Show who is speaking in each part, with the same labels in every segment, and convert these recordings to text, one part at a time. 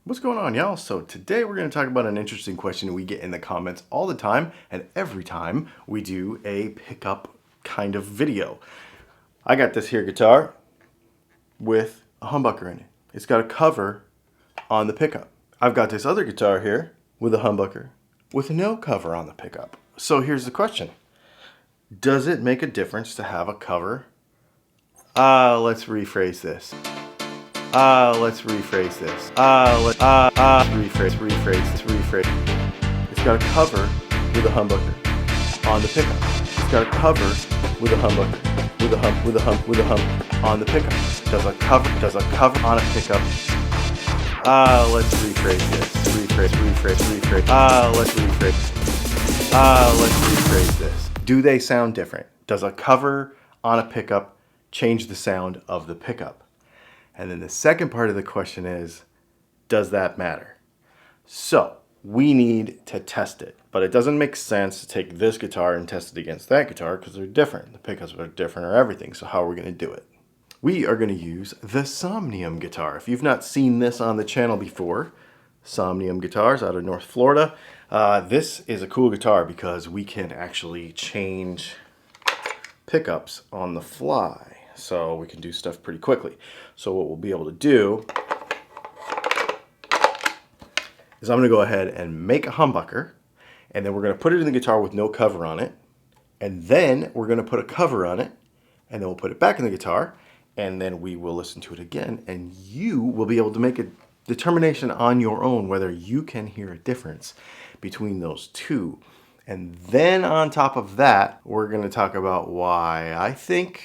Speaker 1: What's going on, y'all? So today we're going to talk about an interesting question we get in the comments all the time and every time we do a pickup kind of video. I got this here guitar with a humbucker in it. It's got a cover on the pickup. I've got this other guitar here with a humbucker with no cover on the pickup. So here's the question. Does it make a difference to have a cover? Let's rephrase this. Rephrase. It's got a cover with a humbucker on the pickup. It's got a cover with a humbucker, with a hump on the pickup. Does a cover on a pickup? Let's rephrase this. Let's rephrase this. Do they sound different? Does a cover on a pickup change the sound of the pickup? And then the second part of the question is, does that matter? So we need to test it, but it doesn't make sense to take this guitar and test it against that guitar because they're different. The pickups are different or everything. So how are we going to do it? We are going to use the Somnium guitar. If you've not seen this on the channel before, Somnium guitars out of North Florida. This is a cool guitar because we can actually change pickups on the fly. So we can do stuff pretty quickly. So what we'll be able to do is I'm going to go ahead and make a humbucker, and then we're going to put it in the guitar with no cover on it, and then we're going to put a cover on it, and then we'll put it back in the guitar, and then we will listen to it again, and you will be able to make a determination on your own whether you can hear a difference between those two. And then on top of that, we're going to talk about why I think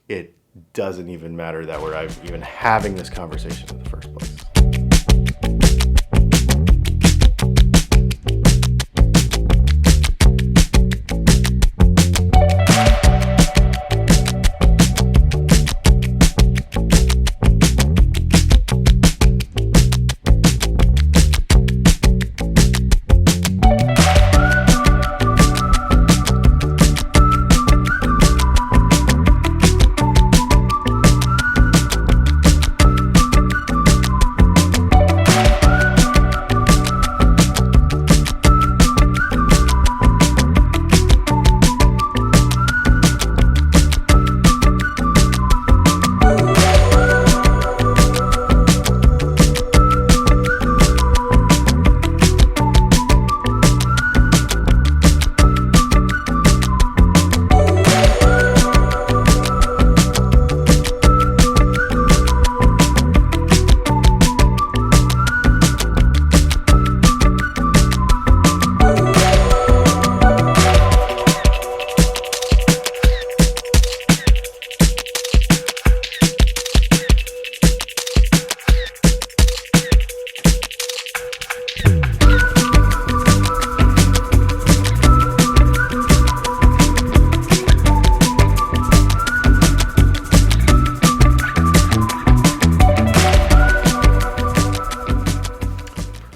Speaker 1: it doesn't even matter that we're even having this conversation in the first place.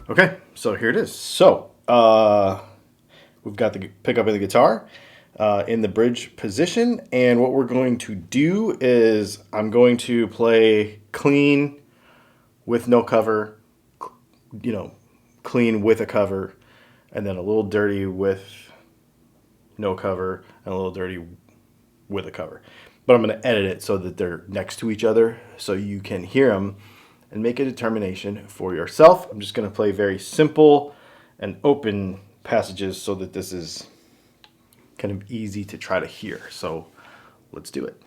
Speaker 1: Okay, so here it is. So we've got the pickup of the guitar in the bridge position, and what we're going to do is I'm going to play clean with no cover, clean with a cover, and then a little dirty with no cover, and a little dirty with a cover. But I'm going to edit it so that they're next to each other so you can hear them and make a determination for yourself. I'm just going to play very simple and open passages so that this is kind of easy to try to hear. So let's do it.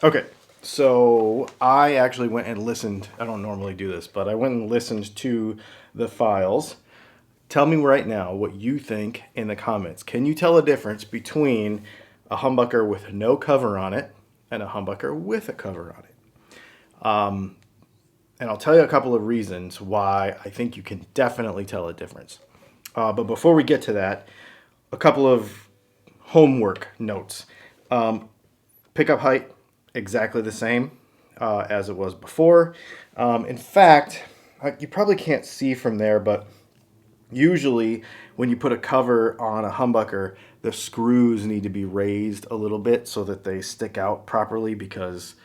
Speaker 1: Okay, so I actually went and listened. I don't normally do this, but I went and listened to the files. Tell me right now what you think in the comments. Can you tell a difference between a humbucker with no cover on it and a humbucker with a cover on it? And I'll tell you a couple of reasons why I think you can definitely tell a difference. But before we get to that, a couple of homework notes. Pickup height, exactly the same as it was before. In fact, you probably can't see from there, but usually when you put a cover on a humbucker, the screws need to be raised a little bit so that they stick out properly, because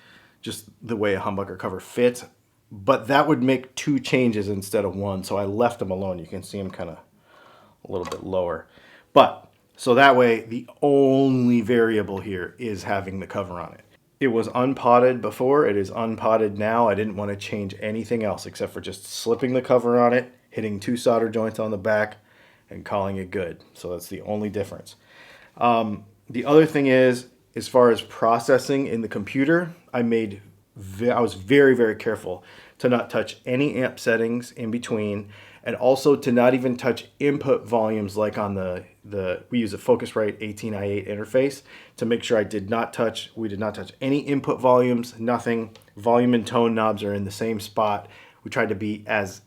Speaker 1: just the way a humbucker cover fits. But that would make two changes instead of one, so I left them alone. You can see them kind of a little bit lower. But so that way, the only variable here is having the cover on it. It was unpotted before, it is unpotted now. I didn't want to change anything else except for just slipping the cover on it, hitting 2 solder joints on the back, and calling it good. So that's the only difference. The other thing is, as far as processing in the computer, I was very, very careful to not touch any amp settings in between, and also to not even touch input volumes like on we use a Focusrite 18i8 interface to make sure we did not touch any input volumes, nothing. Volume and tone knobs are in the same spot. We tried to be as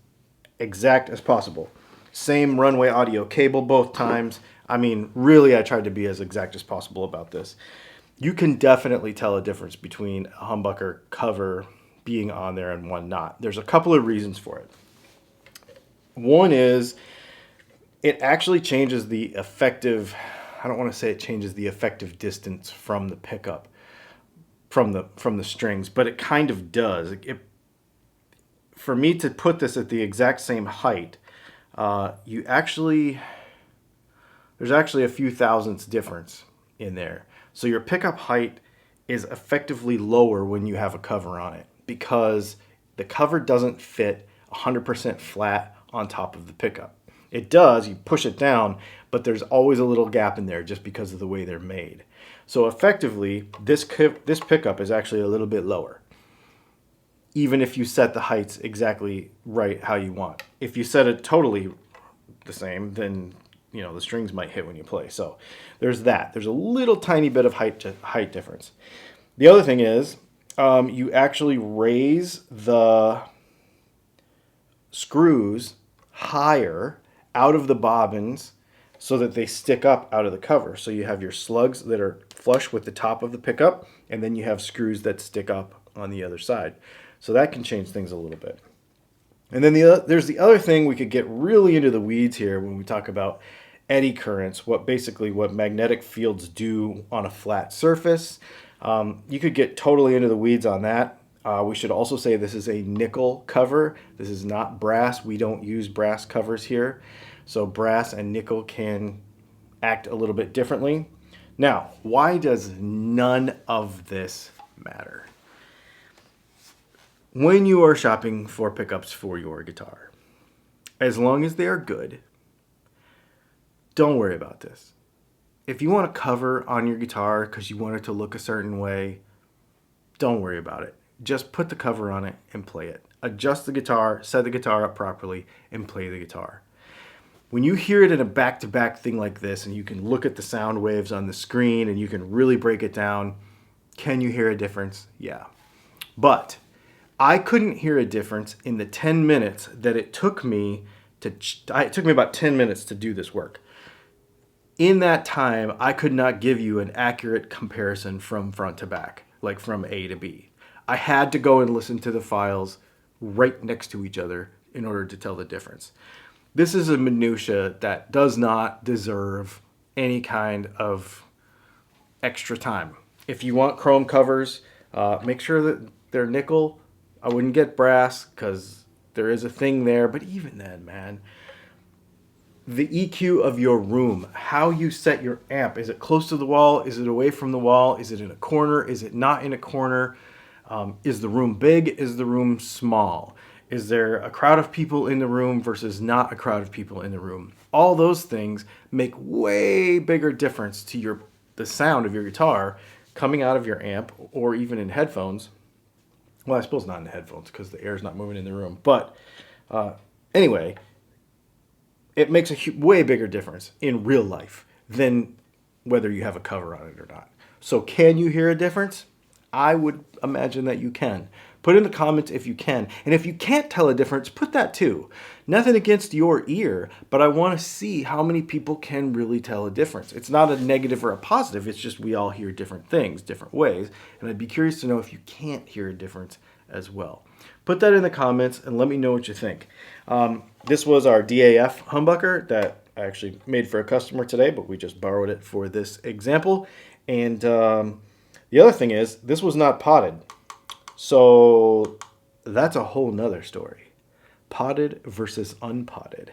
Speaker 1: exact as possible. Same runway audio cable both times. I mean, really, I tried to be as exact as possible about this. You can definitely tell a difference between a humbucker cover being on there and one not. There's a couple of reasons for it. One is it actually changes the effective, I don't want to say it changes the effective distance from the pickup, from the strings, but it kind of does. For me to put this at the exact same height, there's actually a few thousandths difference in there. So your pickup height is effectively lower when you have a cover on it, because the cover doesn't fit 100% flat on top of the pickup. It does, you push it down, but there's always a little gap in there just because of the way they're made. So effectively, this pickup is actually a little bit lower, even if you set the heights exactly right how you want. If you set it totally the same, then the strings might hit when you play. So there's that. There's a little tiny bit of height difference. The other thing is, you actually raise the screws higher out of the bobbins so that they stick up out of the cover. So you have your slugs that are flush with the top of the pickup, and then you have screws that stick up on the other side. So that can change things a little bit. And then there's the other thing. We could get really into the weeds here when we talk about eddy currents, what magnetic fields do on a flat surface. You could get totally into the weeds on that. We should also say this is a nickel cover. This is not brass. We don't use brass covers here. So brass and nickel can act a little bit differently. Now, why does none of this matter? When you are shopping for pickups for your guitar, as long as they are good, don't worry about this. If you want a cover on your guitar because you want it to look a certain way, don't worry about it. Just put the cover on it and play it. Adjust the guitar, set the guitar up properly, and play the guitar. When you hear it in a back-to-back thing like this, and you can look at the sound waves on the screen and you can really break it down, can you hear a difference? Yeah. But I couldn't hear a difference in the 10 minutes that it took me it took me about 10 minutes to do this work. In that time, I could not give you an accurate comparison from front to back, like from A to B. I had to go and listen to the files right next to each other in order to tell the difference. This is a minutia that does not deserve any kind of extra time. If you want chrome covers, make sure that they're nickel. I wouldn't get brass because there is a thing there, but even then, man, the EQ of your room, how you set your amp. Is it close to the wall? Is it away from the wall? Is it in a corner? Is it not in a corner? Is the room big? Is the room small? Is there a crowd of people in the room versus not a crowd of people in the room? All those things make way bigger difference to the sound of your guitar coming out of your amp or even in headphones. Well, I suppose not in the headphones because the air is not moving in the room. But anyway, it makes a way bigger difference in real life than whether you have a cover on it or not. So can you hear a difference? I would imagine that you can. Put in the comments if you can. And if you can't tell a difference, put that too. Nothing against your ear, but I want to see how many people can really tell a difference. It's not a negative or a positive. It's just we all hear different things, different ways. And I'd be curious to know if you can't hear a difference as well. Put that in the comments and let me know what you think. This was our DAF humbucker that I actually made for a customer today, but we just borrowed it for this example. And the other thing is, this was not potted. So that's a whole nother story. Potted versus unpotted.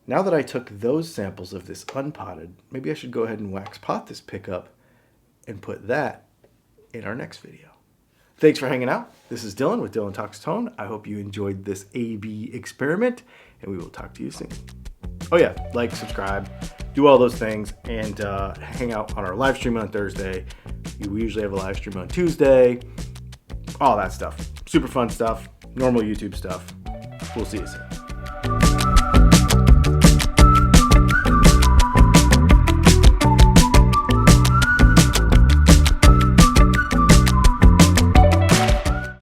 Speaker 1: Now that I took those samples of this unpotted, maybe I should go ahead and wax pot this pickup and put that in our next video. Thanks for hanging out. This is Dylan with Dylan Talks Tone. I hope you enjoyed this A/B experiment, and we will talk to you soon. Oh yeah, like, subscribe, do all those things, and hang out on our live stream on Thursday. We usually have a live stream on Tuesday. All that stuff. Super fun stuff. Normal YouTube stuff. We'll see you soon.